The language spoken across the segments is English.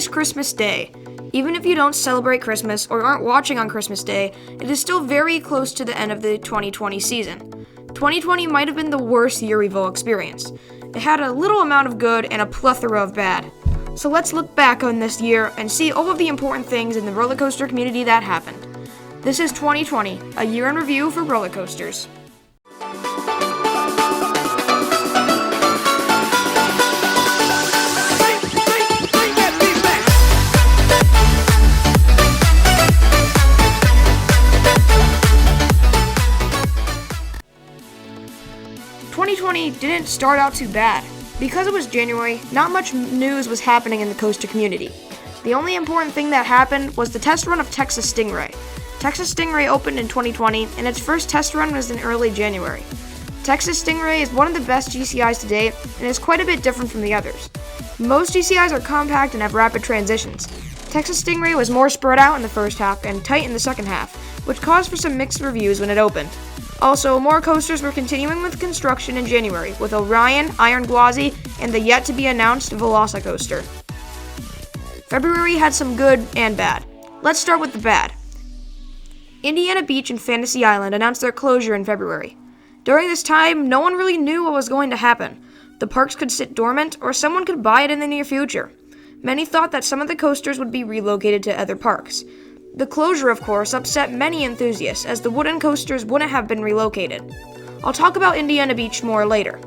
is Christmas Day. Even if you don't celebrate Christmas or aren't watching on Christmas Day, it is still very close to the end of the 2020 season. 2020 might have been the worst year we've all experienced. It had a little amount of good and a plethora of bad. So let's look back on this year and see all of the important things in the roller coaster community that happened. This is 2020, a year in review for roller coasters. Didn't start out too bad. Because it was January, not much news was happening in the coaster community. The only important thing that happened was the test run of Texas Stingray. Texas Stingray opened in 2020, and its first test run was in early January. Texas Stingray is one of the best GCIs to date, and is quite a bit different from the others. Most GCIs are compact and have rapid transitions. Texas Stingray was more spread out in the first half and tight in the second half, which caused for some mixed reviews when it opened. Also, more coasters were continuing with construction in January, with Orion, Iron Gwazi, and the yet-to-be-announced Velocicoaster. February had some good and bad. Let's start with the bad. Indiana Beach and Fantasy Island announced their closure in February. During this time, no one really knew what was going to happen. The parks could sit dormant, or someone could buy it in the near future. Many thought that some of the coasters would be relocated to other parks. The closure, of course, upset many enthusiasts, as the wooden coasters wouldn't have been relocated. I'll talk about Indiana Beach more later.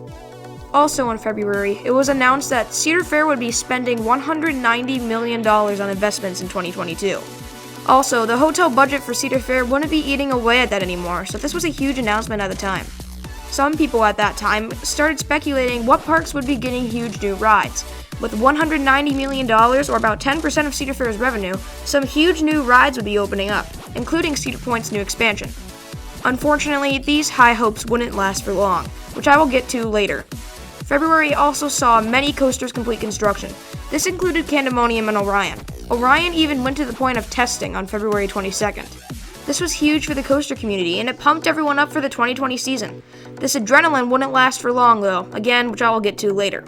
Also in February, it was announced that Cedar Fair would be spending $190 million on investments in 2022. Also, the hotel budget for Cedar Fair wouldn't be eating away at that anymore, so this was a huge announcement at the time. Some people at that time started speculating what parks would be getting huge new rides. With $190 million, or about 10% of Cedar Fair's revenue, some huge new rides would be opening up, including Cedar Point's new expansion. Unfortunately, these high hopes wouldn't last for long, which I will get to later. February also saw many coasters complete construction. This included Candemonium and Orion. Orion even went to the point of testing on February 22nd. This was huge for the coaster community, and it pumped everyone up for the 2020 season. This adrenaline wouldn't last for long though, again, which I will get to later.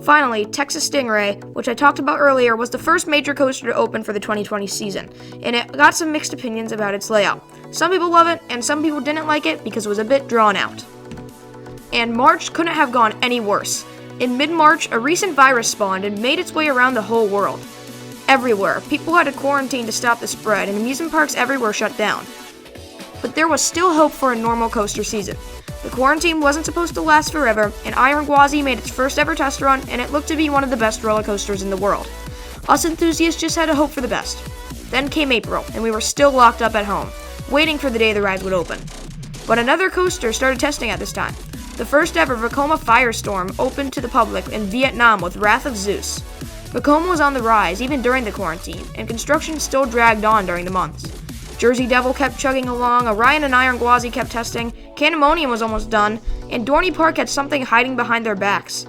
Finally, Texas Stingray, which I talked about earlier, was the first major coaster to open for the 2020 season, and it got some mixed opinions about its layout. Some people love it, and some people didn't like it because it was a bit drawn out. And March couldn't have gone any worse. In mid-March, a recent virus spawned and made its way around the whole world. Everywhere, people had to quarantine to stop the spread, and amusement parks everywhere shut down. But there was still hope for a normal coaster season. The quarantine wasn't supposed to last forever, and Iron Gwazi made its first ever test run, and it looked to be one of the best roller coasters in the world. Us enthusiasts just had to hope for the best. Then came April, and we were still locked up at home, waiting for the day the rides would open. But another coaster started testing at this time. The first ever Vekoma Firestorm opened to the public in Vietnam with Wrath of Zeus. Vekoma was on the rise even during the quarantine, and construction still dragged on during the months. Jersey Devil kept chugging along, Orion and Iron Gwazi kept testing, Candemonium was almost done, and Dorney Park had something hiding behind their backs.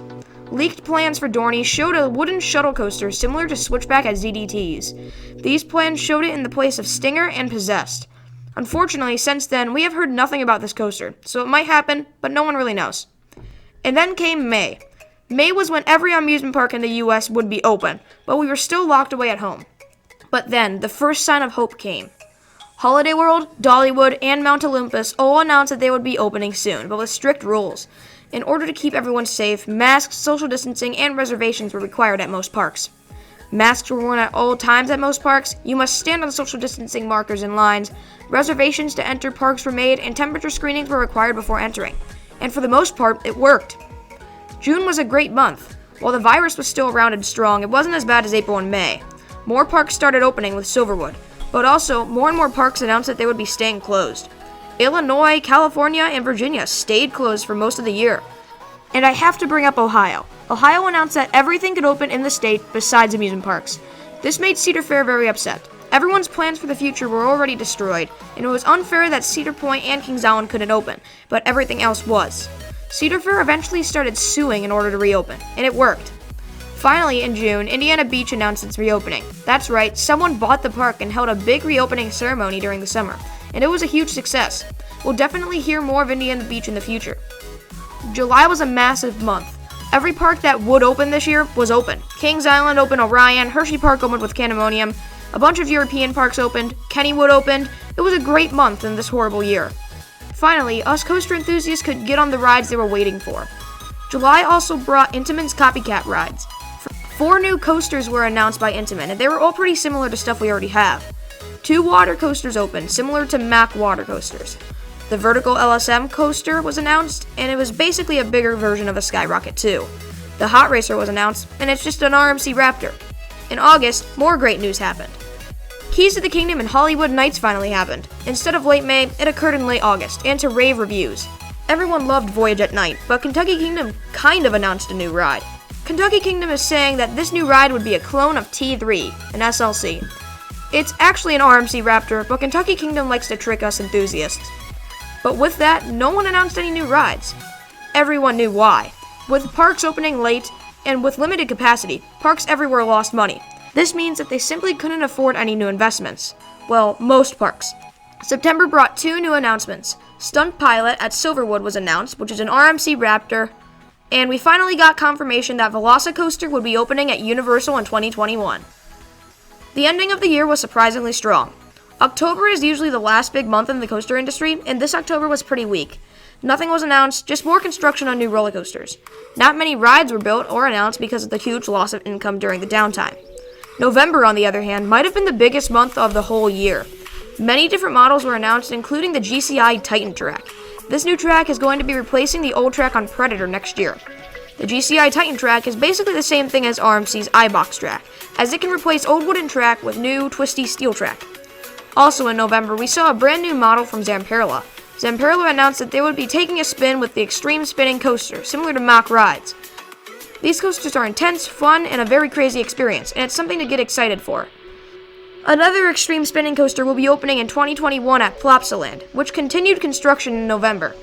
Leaked plans for Dorney showed a wooden shuttle coaster similar to Switchback at ZDT's. These plans showed it in the place of Stinger and Possessed. Unfortunately, since then, we have heard nothing about this coaster, so it might happen, but no one really knows. And then came May. May was when every amusement park in the US would be open, but we were still locked away at home. But then, the first sign of hope came. Holiday World, Dollywood, and Mount Olympus all announced that they would be opening soon, but with strict rules. In order to keep everyone safe, masks, social distancing, and reservations were required at most parks. Masks were worn at all times at most parks, you must stand on social distancing markers and lines, reservations to enter parks were made, and temperature screenings were required before entering. And for the most part, it worked. June was a great month. While the virus was still around and strong, it wasn't as bad as April and May. More parks started opening with Silverwood. But also, more and more parks announced that they would be staying closed. Illinois, California, and Virginia stayed closed for most of the year. And I have to bring up Ohio. Ohio announced that everything could open in the state besides amusement parks. This made Cedar Fair very upset. Everyone's plans for the future were already destroyed, and it was unfair that Cedar Point and Kings Island couldn't open, but everything else was. Cedar Fair eventually started suing in order to reopen, and it worked. Finally, in June, Indiana Beach announced its reopening. That's right, someone bought the park and held a big reopening ceremony during the summer, and it was a huge success. We'll definitely hear more of Indiana Beach in the future. July was a massive month. Every park that would open this year was open. Kings Island opened Orion, Hershey Park opened with Candemonium, a bunch of European parks opened, Kennywood opened. It was a great month in this horrible year. Finally, us coaster enthusiasts could get on the rides they were waiting for. July also brought Intamin's copycat rides. 4 new coasters were announced by Intamin, and they were all pretty similar to stuff we already have. 2 water coasters opened, similar to Mack water coasters. The Vertical LSM coaster was announced, and it was basically a bigger version of a Skyrocket 2. The Hot Racer was announced, and it's just an RMC Raptor. In August, more great news happened. Keys to the Kingdom and Hollywood Nights finally happened. Instead of late May, it occurred in late August, and to rave reviews. Everyone loved Voyage at Night, but Kentucky Kingdom kind of announced a new ride. Kentucky Kingdom is saying that this new ride would be a clone of T3, an SLC. It's actually an RMC Raptor, but Kentucky Kingdom likes to trick us enthusiasts. But with that, no one announced any new rides. Everyone knew why. With parks opening late, and with limited capacity, parks everywhere lost money. This means that they simply couldn't afford any new investments. Well, most parks. September brought 2 new announcements. Stunt Pilot at Silverwood was announced, which is an RMC Raptor, and we finally got confirmation that Velocicoaster would be opening at Universal in 2021. The ending of the year was surprisingly strong. October is usually the last big month in the coaster industry, and this October was pretty weak. Nothing was announced, just more construction on new roller coasters. Not many rides were built or announced because of the huge loss of income during the downtime. November, on the other hand, might have been the biggest month of the whole year. Many different models were announced, including the GCI Titan track. This new track is going to be replacing the old track on Predator next year. The GCI Titan track is basically the same thing as RMC's iBox track, as it can replace old wooden track with new twisty steel track. Also in November, we saw a brand new model from Zamperla. Zamperla announced that they would be taking a spin with the Extreme Spinning Coaster, similar to Mack rides. These coasters are intense, fun, and a very crazy experience, and it's something to get excited for. Another Extreme Spinning Coaster will be opening in 2021 at Plopsaland, which continued construction in November.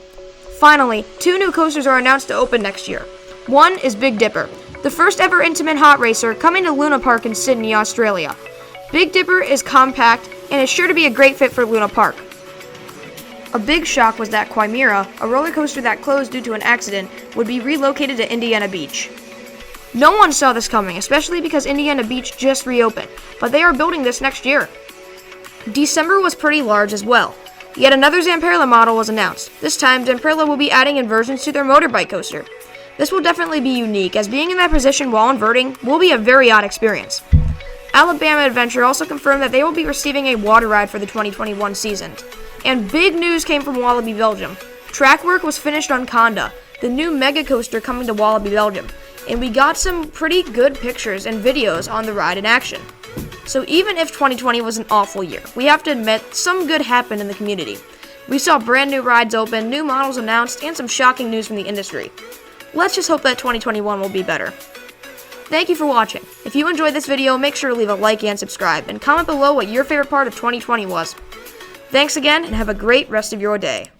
Finally, 2 new coasters are announced to open next year. One is Big Dipper, the first ever Intamin hot racer coming to Luna Park in Sydney, Australia. Big Dipper is compact and is sure to be a great fit for Luna Park. A big shock was that Quimera, a roller coaster that closed due to an accident, would be relocated to Indiana Beach. No one saw this coming, especially because Indiana Beach just reopened, but they are building this next year. December was pretty large as well. Yet another Zamperla model was announced. This time, Zamperla will be adding inversions to their motorbike coaster. This will definitely be unique, as being in that position while inverting will be a very odd experience. Alabama Adventure also confirmed that they will be receiving a water ride for the 2021 season. And big news came from Wallaby Belgium. Track work was finished on Conda, the new mega coaster coming to Wallaby Belgium, and we got some pretty good pictures and videos on the ride in action. So even if 2020 was an awful year, we have to admit some good happened in the community. We saw brand new rides open, new models announced, and some shocking news from the industry. Let's just hope that 2021 will be better. Thank you for watching. If you enjoyed this video, make sure to leave a like and subscribe, and comment below what your favorite part of 2020 was. Thanks again, and have a great rest of your day.